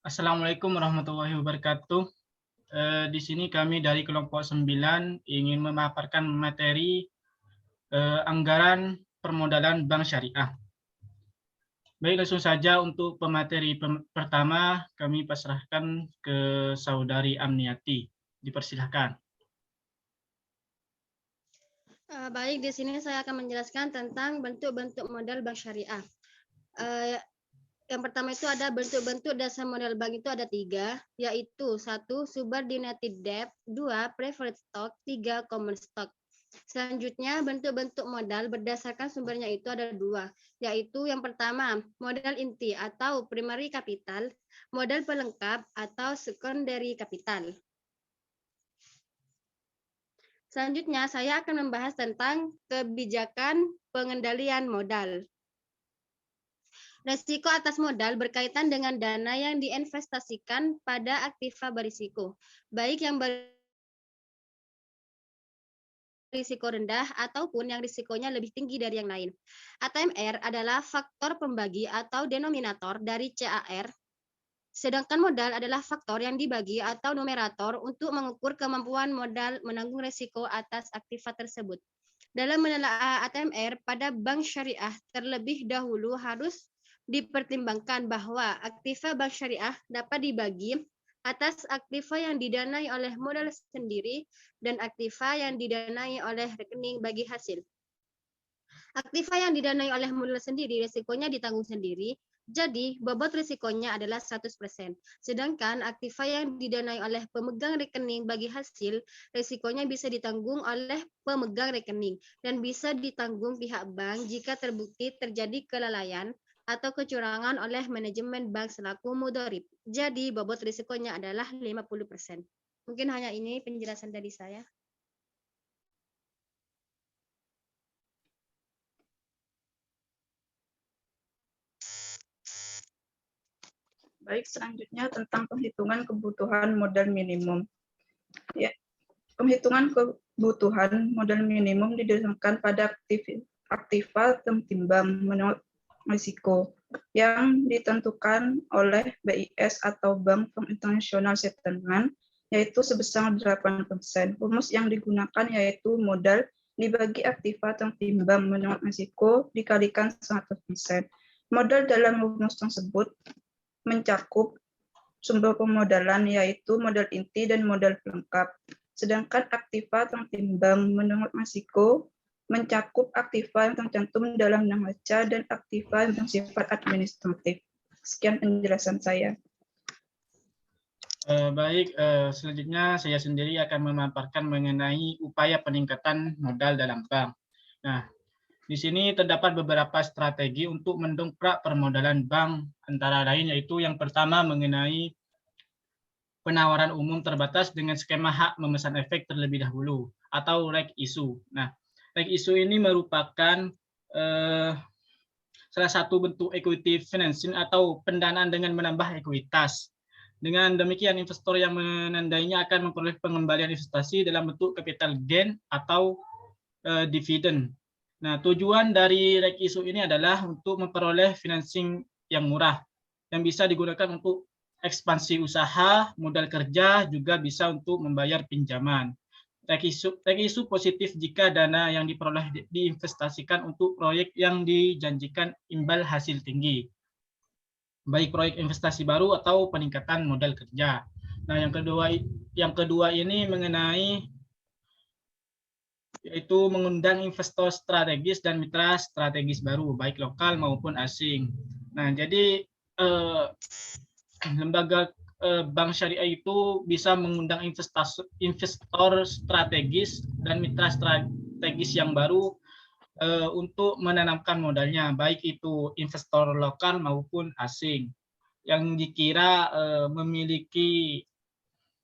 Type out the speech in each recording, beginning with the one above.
Assalamualaikum warahmatullahi wabarakatuh. Di sini kami dari kelompok 9 ingin memaparkan materi anggaran permodalan bank syariah. Baik, langsung saja untuk pemateri pertama kami pasrahkan ke Saudari Amniati. Dipersilahkan. Baik, di sini saya akan menjelaskan tentang bentuk-bentuk modal bank syariah. Yang pertama itu ada bentuk-bentuk dasar modal bank itu ada 3, yaitu 1. Subordinated debt, 2. Preferred stock, 3. Common stock. Selanjutnya, bentuk-bentuk modal berdasarkan sumbernya itu ada 2, yaitu yang pertama, modal inti atau primary capital, modal pelengkap atau secondary capital. Selanjutnya, saya akan membahas tentang kebijakan pengendalian modal. Resiko atas modal berkaitan dengan dana yang diinvestasikan pada aktiva berisiko, baik yang berisiko rendah ataupun yang risikonya lebih tinggi dari yang lain. ATMR adalah faktor pembagi atau denominator dari CAR, sedangkan modal adalah faktor yang dibagi atau numerator untuk mengukur kemampuan modal menanggung risiko atas aktiva tersebut. Dalam menelaah ATMR pada bank syariah terlebih dahulu harus dipertimbangkan bahwa aktiva bank syariah dapat dibagi atas aktiva yang didanai oleh modal sendiri dan aktiva yang didanai oleh rekening bagi hasil. Aktiva yang didanai oleh modal sendiri risikonya ditanggung sendiri, jadi bobot risikonya adalah 100%. Sedangkan aktiva yang didanai oleh pemegang rekening bagi hasil, risikonya bisa ditanggung oleh pemegang rekening dan bisa ditanggung pihak bank jika terbukti terjadi kelalaian atau kecurangan oleh manajemen bank selaku mudharib. Jadi bobot risikonya adalah 50%. Mungkin hanya ini penjelasan dari saya. Baik, selanjutnya tentang penghitungan kebutuhan modal minimum. Ya, penghitungan kebutuhan modal minimum didasarkan pada aktiva timbang menurut risiko yang ditentukan oleh BIS atau Bank International Settlement, yaitu sebesar 8%. Rumus yang digunakan yaitu modal dibagi aktiva timbang menurut risiko dikalikan 100%. Modal dalam rumus tersebut mencakup sumber pemodalan yaitu modal inti dan modal pelengkap. Sedangkan aktiva tertimbang menurut risiko mencakup aktiva yang tercantum dalam neraca dan aktiva yang bersifat administratif. Sekian penjelasan saya. Baik, selanjutnya saya sendiri akan memaparkan mengenai upaya peningkatan modal dalam bank. Nah, di sini terdapat beberapa strategi untuk mendongkrak permodalan bank, antara lain yaitu yang pertama mengenai penawaran umum terbatas dengan skema hak memesan efek terlebih dahulu atau reg issue. Nah, reg issue ini merupakan salah satu bentuk equity financing atau pendanaan dengan menambah ekuitas. Dengan demikian, investor yang menandainya akan memperoleh pengembalian investasi dalam bentuk capital gain atau dividen. Nah, tujuan dari reg issue ini adalah untuk memperoleh financing yang murah, yang bisa digunakan untuk ekspansi usaha, modal kerja, juga bisa untuk membayar pinjaman. Reg issue positif jika dana yang diperoleh diinvestasikan untuk proyek yang dijanjikan imbal hasil tinggi, baik proyek investasi baru atau peningkatan modal kerja. Nah, yang kedua ini mengenai yaitu mengundang investor strategis dan mitra strategis baru, baik lokal maupun asing. Nah, jadi lembaga bank syariah itu bisa mengundang investor strategis dan mitra strategis yang baru untuk menanamkan modalnya, baik itu investor lokal maupun asing yang dikira memiliki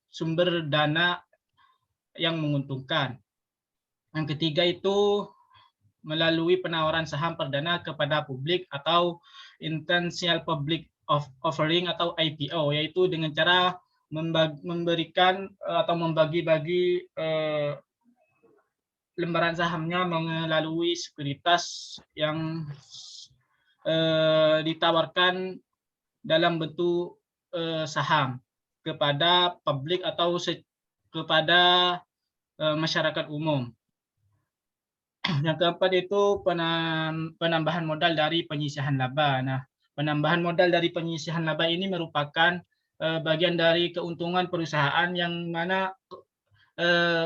sumber dana yang menguntungkan. Yang ketiga itu melalui penawaran saham perdana kepada publik atau intentional public offering atau IPO, yaitu dengan cara memberikan atau membagi-bagi lembaran sahamnya melalui sekuritas yang ditawarkan dalam bentuk saham kepada publik atau kepada masyarakat umum. Yang keempat itu penambahan modal dari penyisihan laba. Nah, penambahan modal dari penyisihan laba ini merupakan bagian dari keuntungan perusahaan yang mana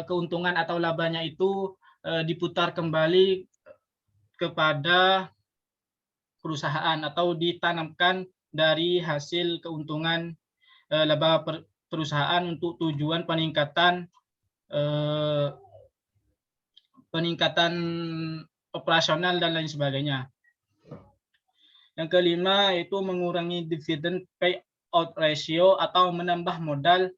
keuntungan atau labanya itu diputar kembali kepada perusahaan atau ditanamkan dari hasil keuntungan laba perusahaan untuk tujuan peningkatan operasional dan lain sebagainya. Yang kelima itu mengurangi dividen payout ratio atau menambah modal.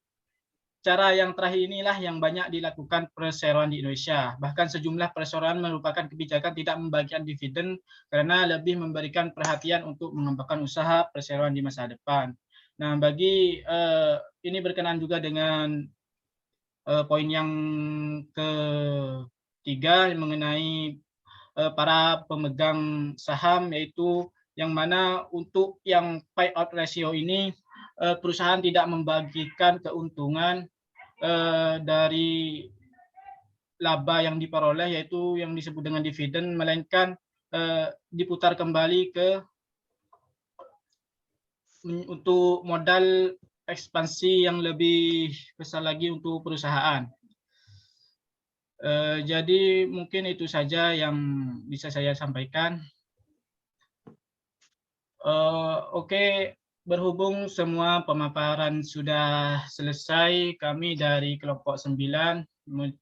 Cara yang terakhir inilah yang banyak dilakukan perseroan di Indonesia. Bahkan sejumlah perseroan merupakan kebijakan tidak membagikan dividen karena lebih memberikan perhatian untuk mengembangkan usaha perseroan di masa depan. Nah, ini berkenaan juga dengan poin yang ketiga mengenai para pemegang saham, yaitu yang mana untuk yang payout ratio ini perusahaan tidak membagikan keuntungan dari laba yang diperoleh, yaitu yang disebut dengan dividen, melainkan diputar kembali untuk modal ekspansi yang lebih besar lagi untuk perusahaan. Jadi mungkin itu saja yang bisa saya sampaikan. Oke, berhubung semua pemaparan sudah selesai, kami dari kelompok 9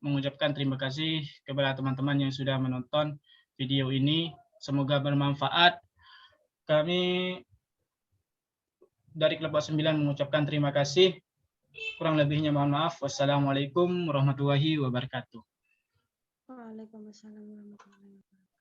mengucapkan terima kasih kepada teman-teman yang sudah menonton video ini. Semoga bermanfaat. Kami dari kelompok 9 mengucapkan terima kasih. Kurang lebihnya mohon maaf. Wassalamualaikum warahmatullahi wabarakatuh. Waalaikumsalam warahmatullahi wabarakatuh.